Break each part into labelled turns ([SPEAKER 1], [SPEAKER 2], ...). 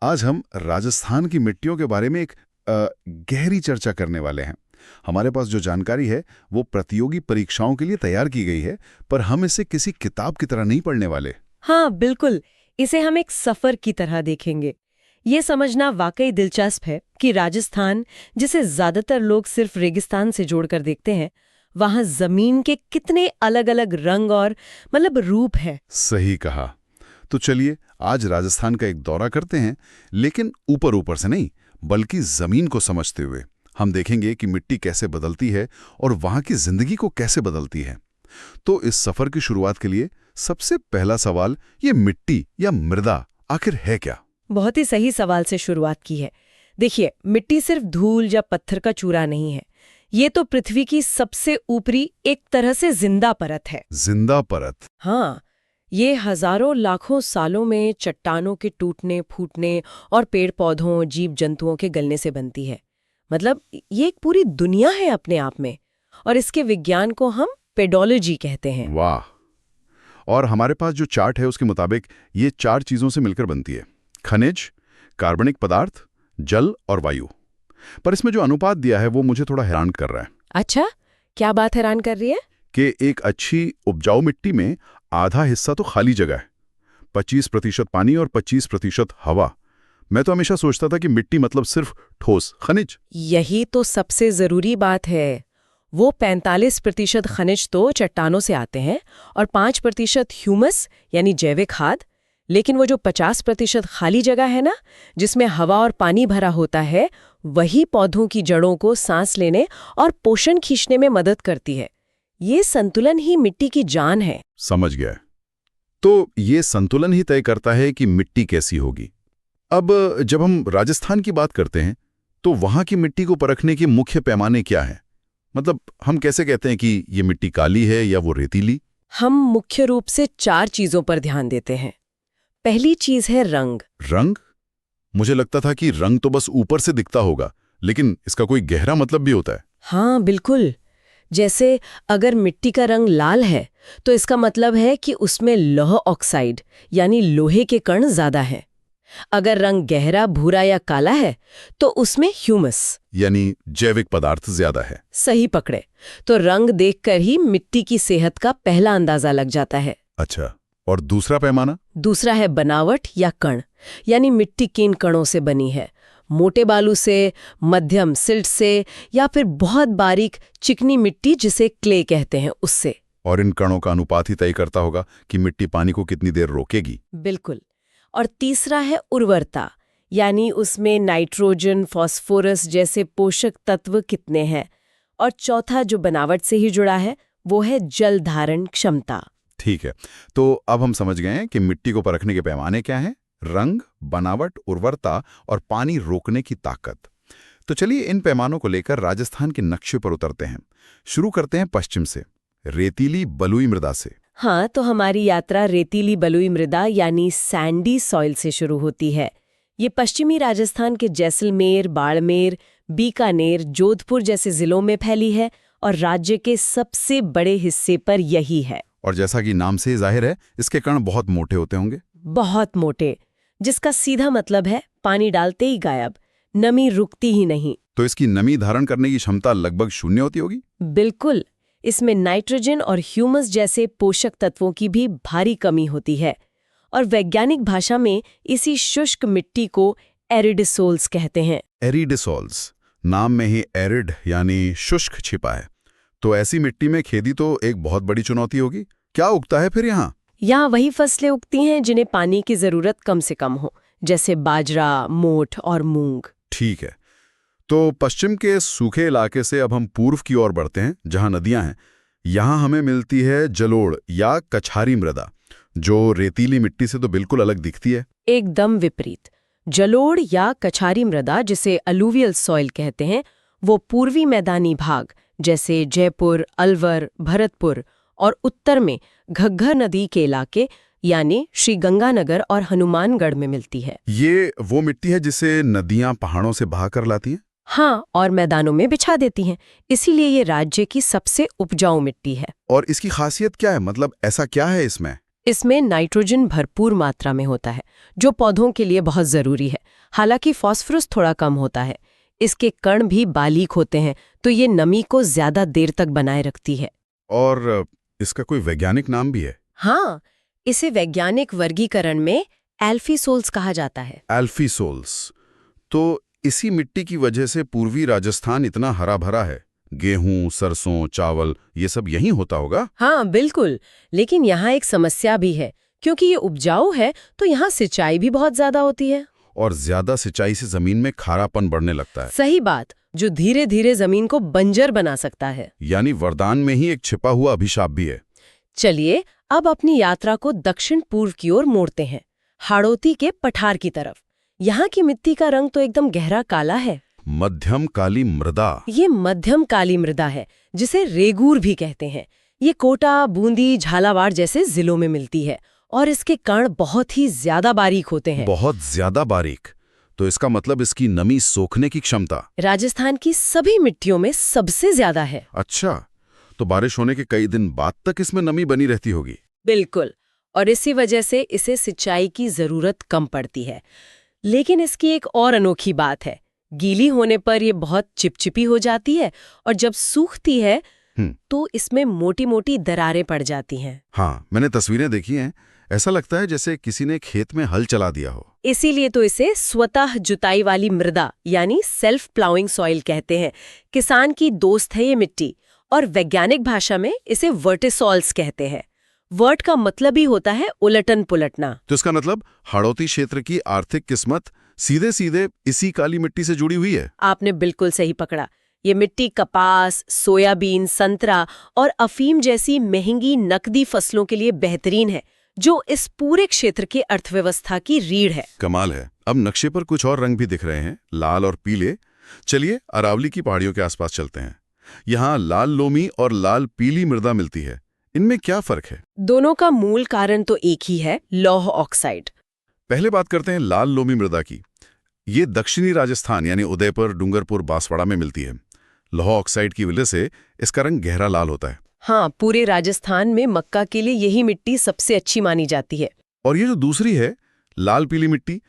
[SPEAKER 1] आज हम राजस्थान की मिट्टियों के बारे में एक गहरी चर्चा करने वाले हैं। हमारे पास जो जानकारी है वो प्रतियोगी परीक्षाओं के लिए तैयार की गई है, पर हम इसे किसी किताब की तरह नहीं पढ़ने वाले।
[SPEAKER 2] हाँ बिल्कुल, इसे हम एक सफर की तरह देखेंगे। ये समझना वाकई दिलचस्प है कि राजस्थान, जिसे ज्यादातर लोग सिर्फ रेगिस्तान से जोड़कर देखते हैं, वहां जमीन के कितने अलग अलग रंग और रूप है।
[SPEAKER 1] सही कहा। तो चलिए आज राजस्थान का एक दौरा करते हैं, लेकिन ऊपर ऊपर से नहीं, बल्कि जमीन को समझते हुए। हम देखेंगे कि मिट्टी कैसे बदलती है और वहां की जिंदगी को कैसे बदलती है। तो इस सफर की शुरुआत के लिए सबसे पहला सवाल, ये मिट्टी या मृदा आखिर है क्या?
[SPEAKER 2] बहुत ही सही सवाल से शुरुआत की है। देखिए, मिट्टी सिर्फ धूल या पत्थर का चूरा नहीं है। ये तो पृथ्वी की सबसे ऊपरी एक तरह से जिंदा परत है।
[SPEAKER 1] जिंदा परत?
[SPEAKER 2] हाँ, ये हजारों लाखों सालों में चट्टानों के टूटने फूटने और पेड़ पौधों जीव जंतुओं के गलने से बनती है। ये एक पूरी दुनिया है अपने आप में, और इसके विज्ञान को हम पेडोलॉजी कहते हैं।
[SPEAKER 1] वाह! और हमारे पास जो चार्ट है उसके मुताबिक ये 4 चीजों से मिलकर बनती है: खनिज, कार्बनिक पदार्थ, जल और वायु। पर इसमें जो अनुपात दिया है वो मुझे थोड़ा हैरान कर रहा है।
[SPEAKER 2] अच्छा, क्या बात हैरान कर रही है?
[SPEAKER 1] कि एक अच्छी उपजाऊ मिट्टी में आधा हिस्सा तो खाली जगह है, 25% पानी और 25% हवा। मैं तो हमेशा सोचता था कि मिट्टी मतलब सिर्फ ठोस खनिज।
[SPEAKER 2] यही तो सबसे जरूरी बात है। वो 45% खनिज तो चट्टानों से आते हैं और 5% ह्यूमस यानी जैविक खाद। लेकिन वो जो 50% खाली जगह है ना, जिसमें हवा और पानी भरा होता है, वही पौधों की जड़ों को सांस लेने और पोषण खींचने में मदद करती है। ये संतुलन ही मिट्टी की जान है।
[SPEAKER 1] समझ गया। तो ये संतुलन ही तय करता है कि मिट्टी कैसी होगी। अब जब हम राजस्थान की बात करते हैं तो वहां की मिट्टी को परखने के मुख्य पैमाने क्या हैं? मतलब हम कैसे कहते हैं कि ये मिट्टी काली है या वो रेतीली?
[SPEAKER 2] हम मुख्य रूप से 4 चीजों पर ध्यान देते हैं। पहली चीज है रंग।
[SPEAKER 1] रंग? मुझे लगता था कि रंग तो बस ऊपर से दिखता होगा, लेकिन इसका कोई गहरा मतलब भी होता है।
[SPEAKER 2] हाँ बिल्कुल। जैसे अगर मिट्टी का रंग लाल है तो इसका मतलब है कि उसमें लौह ऑक्साइड यानी लोहे के कण ज्यादा हैं। अगर रंग गहरा भूरा या काला है तो उसमें ह्यूमस
[SPEAKER 1] यानी जैविक पदार्थ ज्यादा है।
[SPEAKER 2] सही पकड़े। तो रंग देखकर ही मिट्टी की सेहत का पहला अंदाजा लग जाता है।
[SPEAKER 1] अच्छा, और दूसरा पैमाना?
[SPEAKER 2] दूसरा है बनावट या कण, यानी मिट्टी किन कणों से बनी है। मोटे बालू से, मध्यम सिल्ट से, या फिर बहुत बारीक चिकनी मिट्टी जिसे क्ले कहते हैं, उससे।
[SPEAKER 1] और इन कणों का अनुपात ही तय करता होगा कि मिट्टी पानी को कितनी देर रोकेगी।
[SPEAKER 2] बिल्कुल। और तीसरा है उर्वरता, यानी उसमें नाइट्रोजन, फास्फोरस जैसे पोषक तत्व कितने हैं। और चौथा जो बनावट से ही जुड़ा है वो है जल धारण क्षमता।
[SPEAKER 1] ठीक है, तो अब हम समझ गए हैं कि मिट्टी को परखने के पैमाने क्या हैं: रंग, बनावट, उर्वरता और पानी रोकने की ताकत। तो चलिए इन पैमानों को लेकर राजस्थान के नक्शे पर उतरते हैं। शुरू करते हैं पश्चिम से, रेतीली बलुई मृदा से।
[SPEAKER 2] हाँ, तो हमारी यात्रा रेतीली बलुई मृदा यानी सैंडी सॉइल से शुरू होती है। ये पश्चिमी राजस्थान के जैसलमेर, बाड़मेर, बीकानेर, जोधपुर जैसे जिलों में फैली है और राज्य के सबसे बड़े हिस्से पर यही है।
[SPEAKER 1] और जैसा कि नाम से जाहिर है, इसके कण बहुत मोटे होते होंगे।
[SPEAKER 2] बहुत मोटे, जिसका सीधा मतलब है पानी डालते ही गायब, नमी रुकती ही नहीं।
[SPEAKER 1] तो इसकी नमी धारण करने की क्षमता लगभग 0 होती होगी?
[SPEAKER 2] बिल्कुल। इसमें नाइट्रोजन और ह्यूमस जैसे पोषक तत्वों की भी भारी कमी होती है। और वैज्ञानिक भाषा में इसी शुष्क मिट्टी को एरिडिसोल्स कहते हैं।
[SPEAKER 1] एरिडिसोल्स, नाम में ही एरिड यानी शुष्क छिपा है। तो ऐसी मिट्टी में खेती तो एक बहुत बड़ी चुनौती होगी। क्या उगता है फिर यहाँ?
[SPEAKER 2] यहाँ वही फसलें उगती हैं जिन्हें पानी की जरूरत कम से कम हो, जैसे बाजरा, मोठ और मूंग।
[SPEAKER 1] ठीक है, तो पश्चिम के सूखे इलाके से अब हम पूर्व की ओर बढ़ते हैं, जहां नदियां हैं। यहां हमें मिलती है जलोढ़ या कछारी मृदा, जो रेतीली मिट्टी से तो बिल्कुल अलग दिखती है।
[SPEAKER 2] एकदम विपरीत। जलोढ़ या कछारी मृदा, जिसे अलूवियल सॉइल कहते हैं, वो पूर्वी मैदानी भाग जैसे जयपुर, अलवर, भरतपुर और उत्तर में घग्गर नदी के इलाके यानी श्रीगंगानगर और हनुमानगढ़ में मिलती है।
[SPEAKER 1] ये वो मिट्टी है जिसे नदियां पहाड़ों से बहा कर लाती हैं?
[SPEAKER 2] हाँ, और मैदानों में बिछा देती हैं। इसीलिए ये राज्य की सबसे उपजाऊ मिट्टी है।
[SPEAKER 1] और इसकी खासियत क्या है? मतलब ऐसा क्या है इसमें?
[SPEAKER 2] इसमें नाइट्रोजन भरपूर मात्रा में होता है, जो पौधों के लिए बहुत जरूरी है। हालांकि फास्फोरस थोड़ा कम होता है। इसके कण भी बारीक होते हैं, तो ये नमी को ज्यादा देर तक बनाए रखती है।
[SPEAKER 1] और इसका कोई वैज्ञानिक नाम भी है?
[SPEAKER 2] हाँ, इसे वैज्ञानिक वर्गीकरण में एल्फीसोल्स कहा जाता है।
[SPEAKER 1] एल्फीसोल्स। तो इसी मिट्टी की वजह से पूर्वी राजस्थान इतना हरा भरा है। गेहूं, सरसों, चावल ये सब यहीं होता होगा?
[SPEAKER 2] हाँ बिल्कुल, लेकिन यहाँ एक समस्या भी है। क्योंकि ये उपजाऊ है तो यहाँ सिंचाई भी बहुत ज्यादा होती है।
[SPEAKER 1] और ज्यादा सिंचाई से जमीन में खारापन बढ़ने लगता है।
[SPEAKER 2] सही बात, जो धीरे धीरे जमीन को बंजर बना सकता है।
[SPEAKER 1] यानी वरदान में ही एक छिपा हुआ अभिशाप भी है।
[SPEAKER 2] चलिए अब अपनी यात्रा को दक्षिण पूर्व की ओर मोड़ते हैं, हाड़ौती के पठार की तरफ। यहाँ की मिट्टी का रंग तो एकदम गहरा काला है।
[SPEAKER 1] मध्यम काली मृदा।
[SPEAKER 2] ये मध्यम काली मृदा है, जिसे रेगूर भी कहते हैं। ये कोटा, बूंदी, झालावाड़ जैसे जिलों में मिलती है और इसके कण बहुत ही ज्यादा बारीक होते हैं।
[SPEAKER 1] बहुत ज्यादा बारीक। तो इसका मतलब इसकी नमी सोखने की क्षमता
[SPEAKER 2] राजस्थान की सभी मिट्टियों में सबसे ज्यादा है।
[SPEAKER 1] अच्छा, तो बारिश होने के कई दिन बाद तक इसमें नमी बनी रहती होगी।
[SPEAKER 2] बिल्कुल, और इसी वजह से इसे सिंचाई की जरूरत कम पड़ती है। लेकिन इसकी एक और अनोखी बात है, गीली होने पर ये बहुत चिपचिपी हो जाती है और जब सूखती है तो इसमें मोटी मोटी दरारें पड़ जाती हैं।
[SPEAKER 1] हाँ, मैंने तस्वीरें देखी हैं। ऐसा लगता है जैसे किसी ने खेत में हल चला दिया हो।
[SPEAKER 2] इसीलिए तो इसे स्वतः जुताई वाली मृदा यानी सेल्फ प्लाउइंग सॉइल कहते हैं। किसान की दोस्त है ये मिट्टी, और वैज्ञानिक भाषा में इसे वर्टिसॉल्स कहते हैं। वर्ट का मतलब ही होता है उलटन पुलटना।
[SPEAKER 1] तो इसका मतलब हाड़ौती क्षेत्र की आर्थिक किस्मत सीधे सीधे इसी काली मिट्टी से जुड़ी हुई है।
[SPEAKER 2] आपने बिल्कुल सही पकड़ा। ये मिट्टी कपास, सोयाबीन, संतरा और अफीम जैसी महंगी नकदी फसलों के लिए बेहतरीन है, जो इस पूरे क्षेत्र की अर्थव्यवस्था की रीढ़ है।
[SPEAKER 1] कमाल है। अब नक्शे पर कुछ और रंग भी दिख रहे हैं, लाल और पीले। चलिए अरावली की पहाड़ियों के आसपास चलते हैं। यहाँ लाल लोमी और लाल पीली मृदा मिलती है। इनमें क्या फर्क है?
[SPEAKER 2] दोनों का मूल कारण तो एक ही है, लौह ऑक्साइड।
[SPEAKER 1] पहले बात करते हैं लाल लोमी मृदा की। ये दक्षिणी राजस्थान यानी उदयपुर, डूंगरपुर, बांसवाड़ा में मिलती है। लौह ऑक्साइड की वजह से इसका रंग गहरा लाल होता है।
[SPEAKER 2] हाँ, पूरे राजस्थान में मक्का के लिए यही मिट्टी सबसे अच्छी मानी जाती है।
[SPEAKER 1] और ये जो दूसरी है लाल पीली मिट्टी,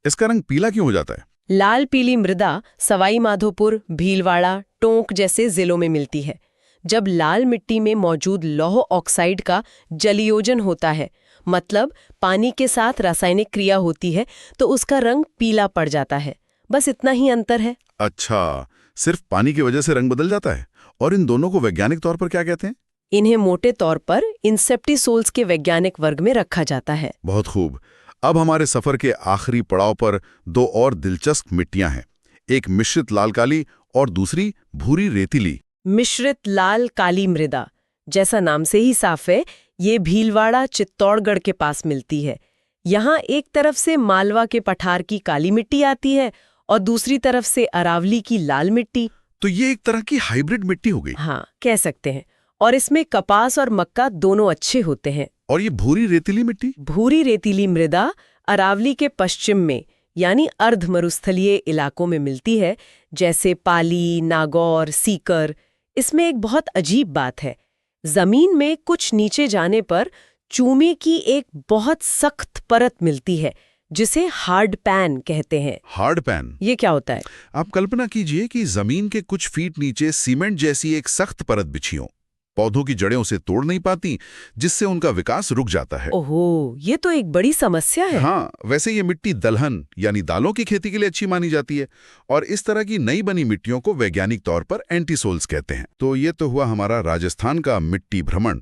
[SPEAKER 1] इसका रंग पीला क्यों हो जाता है?
[SPEAKER 2] लाल पीली मृदा सवाई माधोपुर, भीलवाड़ा, टोंक जैसे जिलों में मिलती है। जब लाल मिट्टी में मौजूद लौह ऑक्साइड का जलयोजन होता है, मतलब पानी के साथ रासायनिक क्रिया होती है, तो उसका रंग पीला पड़ जाता है। बस इतना ही अंतर है।
[SPEAKER 1] अच्छा, सिर्फ पानी की वजह से रंग बदल जाता है। और इन दोनों को वैज्ञानिक तौर पर क्या कहते हैं?
[SPEAKER 2] इन्हें मोटे तौर पर इंसेप्टिसोल्स के वैज्ञानिक वर्ग में रखा जाता है।
[SPEAKER 1] बहुत खूब। अब हमारे सफर के आखिरी पड़ाव पर दो और दिलचस्प मिट्टियां हैं, एक मिश्रित लाल काली और दूसरी भूरी रेतीली।
[SPEAKER 2] मिश्रित लाल काली मृदा, जैसा नाम से ही साफ है, ये भीलवाड़ा, चित्तौड़गढ़ के पास मिलती है। यहाँ एक तरफ से मालवा के पठार की काली मिट्टी आती है और दूसरी तरफ से अरावली की लाल मिट्टी।
[SPEAKER 1] तो ये एक तरह की हाइब्रिड मिट्टी हो गई।
[SPEAKER 2] हाँ, कह सकते हैं। और इसमें कपास और मक्का दोनों अच्छे होते हैं।
[SPEAKER 1] और ये भूरी रेतीली मिट्टी?
[SPEAKER 2] भूरी रेतीली मृदा अरावली के पश्चिम में यानी अर्ध मरुस्थलीय इलाकों में मिलती है, जैसे पाली, नागौर, सीकर। इसमें एक बहुत अजीब बात है, जमीन में कुछ नीचे जाने पर चूमे की एक बहुत सख्त परत मिलती है, जिसे हार्ड पैन कहते हैं।
[SPEAKER 1] Hard pan?
[SPEAKER 2] ये क्या होता है?
[SPEAKER 1] आप कल्पना कीजिए कि जमीन के कुछ फीट नीचे सीमेंट जैसी एक सख्त परत बिछी हो। पौधों की जड़ें उसे तोड़ नहीं पाती, जिससे उनका विकास रुक जाता है।
[SPEAKER 2] ओहो, ये तो एक बड़ी समस्या है।
[SPEAKER 1] हाँ, वैसे ये मिट्टी दलहन यानी दालों की खेती के लिए अच्छी मानी जाती है, और इस तरह की नई बनी मिट्टियों को वैज्ञानिक तौर पर एंटीसोल्स कहते हैं। तो ये तो हुआ हमारा राजस्थान का मिट्टी भ्रमण,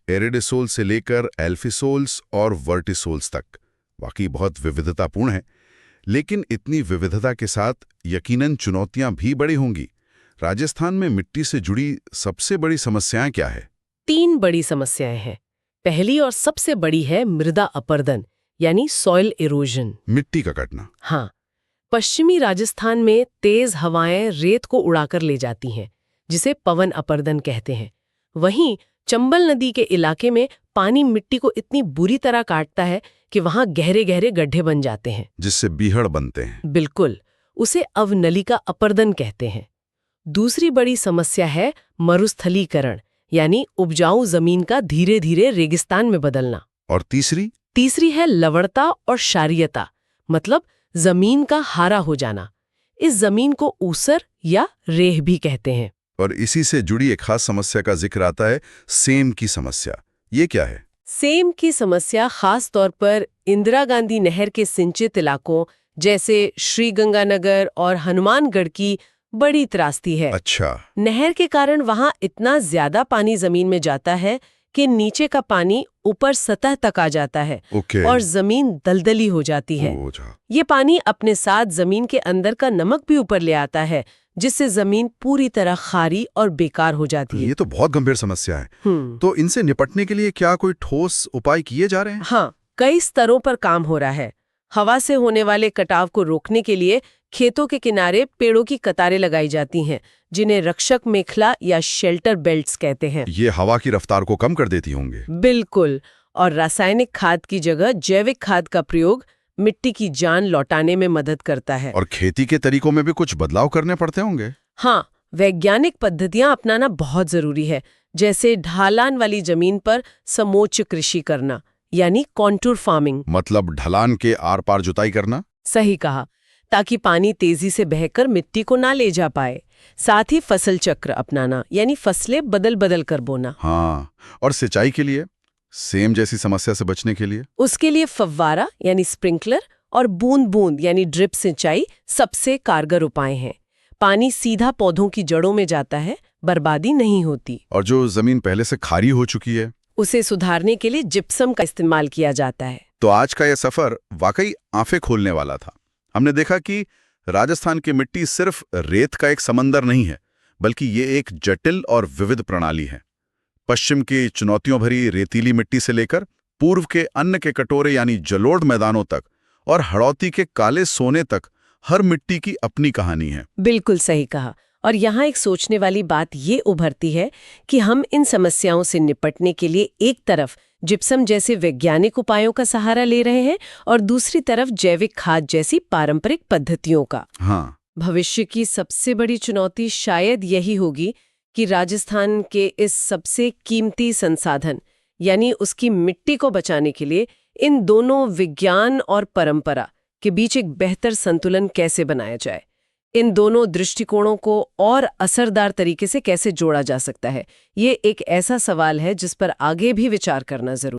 [SPEAKER 1] एरिडिसोल से लेकर एल्फीसोल्स और वर्टिसोल्स तक। वाकई बहुत विविधतापूर्ण है, लेकिन इतनी विविधता के साथ यकीनन चुनौतियां भी बड़ी होंगी। राजस्थान में मिट्टी से जुड़ी सबसे बड़ी समस्याएं क्या है?
[SPEAKER 2] 3 बड़ी समस्याएं हैं। पहली और सबसे बड़ी है मृदा अपरदन यानी सॉइल इरोजन,
[SPEAKER 1] मिट्टी का कटना।
[SPEAKER 2] हाँ, पश्चिमी राजस्थान में तेज हवाएं रेत को उड़ाकर ले जाती हैं, जिसे पवन अपरदन कहते हैं। वहीं चंबल नदी के इलाके में पानी मिट्टी को इतनी बुरी तरह काटता है कि वहां गहरे गहरे गड्ढे बन जाते हैं,
[SPEAKER 1] जिससे बीहड़ बनते हैं।
[SPEAKER 2] बिल्कुल, उसे अवनलिका अपरदन कहते हैं। दूसरी बड़ी समस्या है मरुस्थलीकरण यानी उपजाऊ जमीन का धीरे धीरे रेगिस्तान में बदलना।
[SPEAKER 1] और तीसरी?
[SPEAKER 2] तीसरी है लवणता और क्षारीयता, मतलब जमीन का हारा हो जाना। इस जमीन को ऊसर या रेह भी कहते हैं।
[SPEAKER 1] और इसी से जुड़ी एक खास समस्या का जिक्र आता है, सेम की समस्या। ये क्या है?
[SPEAKER 2] सेम की समस्या खास तौर पर इंदिरा गांधी नहर के सिंचित इलाकों जैसे श्रीगंगानगर और हनुमानगढ़ की बड़ी त्रासदी है।
[SPEAKER 1] अच्छा।
[SPEAKER 2] नहर के कारण वहां इतना ज्यादा पानी जमीन में जाता है कि नीचे का पानी ऊपर सतह तक आ जाता है
[SPEAKER 1] ओके।
[SPEAKER 2] और जमीन दलदली हो जाती है।
[SPEAKER 1] जा।
[SPEAKER 2] ये पानी अपने साथ जमीन के अंदर का नमक भी ऊपर ले आता है, जिससे जमीन पूरी तरह खारी और बेकार हो जाती है।
[SPEAKER 1] ये तो बहुत गंभीर समस्या है। तो इनसे निपटने के लिए क्या कोई ठोस उपाय किए जा रहे हैं?
[SPEAKER 2] हाँ, कई स्तरों पर काम हो रहा है। हवा से होने वाले कटाव को रोकने के लिए खेतों के किनारे पेड़ों की कतारें लगाई जाती हैं, जिन्हें रक्षक मेखला या शेल्टर बेल्ट्स कहते हैं।
[SPEAKER 1] ये हवा की रफ्तार को कम कर देती होंगे।
[SPEAKER 2] बिल्कुल। और रासायनिक खाद की जगह जैविक खाद का प्रयोग मिट्टी की जान लौटाने में मदद करता है।
[SPEAKER 1] और खेती के तरीकों में भी कुछ बदलाव करने पड़ते होंगे।
[SPEAKER 2] हाँ, वैज्ञानिक पद्धतियां अपनाना बहुत जरूरी है, जैसे ढालान वाली जमीन पर समोच्च कृषि करना, यानी कॉन्टूर फार्मिंग।
[SPEAKER 1] मतलब ढलान के आर पार जुताई करना।
[SPEAKER 2] सही कहा, ताकि पानी तेजी से बहकर मिट्टी को ना ले जा पाए। साथ ही फसल चक्र अपनाना, यानी फसलें बदल बदल कर बोना।
[SPEAKER 1] हाँ, और सिंचाई के लिए, सेम जैसी समस्या से बचने के लिए,
[SPEAKER 2] उसके लिए फव्वारा यानी स्प्रिंकलर और बूंद बूंद यानी ड्रिप सिंचाई सबसे कारगर उपाय हैं। पानी सीधा पौधों की जड़ों में जाता है, बर्बादी नहीं होती।
[SPEAKER 1] और जो जमीन पहले से खारी हो चुकी है,
[SPEAKER 2] उसे सुधारने के लिए जिप्सम का इस्तेमाल किया जाता है।
[SPEAKER 1] तो आज का यह सफर वाकई आंखें खोलने वाला था। हमने देखा कि राजस्थान की मिट्टी सिर्फ रेत का एक समंदर नहीं है, बल्कि ये एक जटिल और विविध प्रणाली है। पश्चिम की चुनौतियों भरी रेतीली मिट्टी से लेकर पूर्व के अन्न के कटोरे यानी जलोढ़ मैदानों तक और हड़ौती के काले सोने तक, हर मिट्टी की अपनी कहानी है।
[SPEAKER 2] बिल्कुल सही कहा। और यहाँ एक सोचने वाली बात ये उभरती है कि हम इन समस्याओं से निपटने के लिए एक तरफ जिप्सम जैसे वैज्ञानिक उपायों का सहारा ले रहे हैं और दूसरी तरफ जैविक खाद जैसी पारंपरिक पद्धतियों का।
[SPEAKER 1] हाँ।
[SPEAKER 2] भविष्य की सबसे बड़ी चुनौती शायद यही होगी कि राजस्थान के इस सबसे कीमती संसाधन यानी उसकी मिट्टी को बचाने के लिए इन दोनों विज्ञान और परंपरा के बीच एक बेहतर संतुलन कैसे बनाया जाए। इन दोनों दृष्टिकोणों को और असरदार तरीके से कैसे जोड़ा जा सकता है, ये एक ऐसा सवाल है जिस पर आगे भी विचार करना जरूरी है।